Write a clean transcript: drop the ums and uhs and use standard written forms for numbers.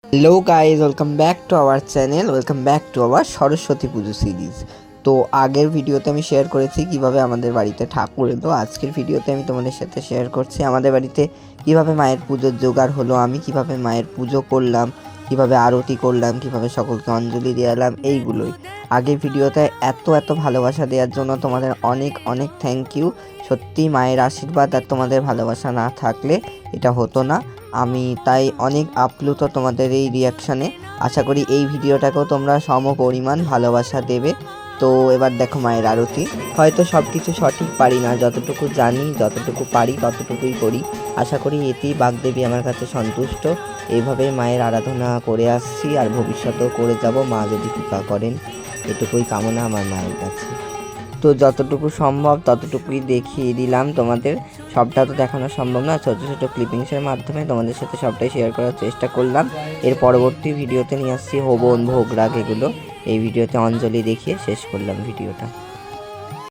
Hello guys, welcome back to our channel, welcome back to our Saraswati Puja series. তো আগের ভিডিওতে আমি share করেছি কিভাবে আমাদের বাড়িতে ঠাকুর এলো। আজকের ভিডিওতে আমি তোমাদের সাথে শেয়ার করছি আমাদের বাড়িতে কিভাবে মায়ের পুজোর জোগাড় হলো, আমি কিভাবে মায়ের পুজো করলাম, কিভাবে আরতি করলাম, কিভাবে সকলকে অঞ্জলি দেওয়ালাম, এইগুলোই। আগের ভিডিওতে এত ভালোবাসা দেওয়ার জন্য তোমাদের অনেক অনেক থ্যাংক ইউ। সত্যি মায়ের আশীর্বাদ আর তোমাদের ভালোবাসা না থাকলে এটা হতো না। আমি তাই অনেক আপ্লুত তোমাদের এই রিয়াকশানে। আশা করি এই ভিডিওটাকেও তোমরা সম পরিমাণ ভালোবাসা দেবে। তো এবার দেখো মায়ের আরতি। হয়তো সব কিছু সঠিক পারি না, যতটুকু জানি যতটুকু পারি ততটুকুই করি। আশা করি এতেই বাগদেবী আমার কাছে সন্তুষ্ট। এইভাবেই মায়ের আরাধনা করে আসছি আর ভবিষ্যতেও করে যাব, মা যদি কৃপা করেন। এটুকুই কামনা আমার মায়ের কাছে। তো যতটুকু সম্ভব ততটুকুই দেখিয়ে দিলাম তোমাদের। সবটা তো দেখানো সম্ভব না, ছোটো ছোটো ক্লিপিংসের মাধ্যমে তোমাদের সাথে সবটাই শেয়ার করার চেষ্টা করলাম। এর পরবর্তী ভিডিওতে নিয়ে আসছি হবন ভোগ রাগ এগুলো। এই ভিডিওতে অঞ্জলি দেখিয়ে শেষ করলাম ভিডিওটা।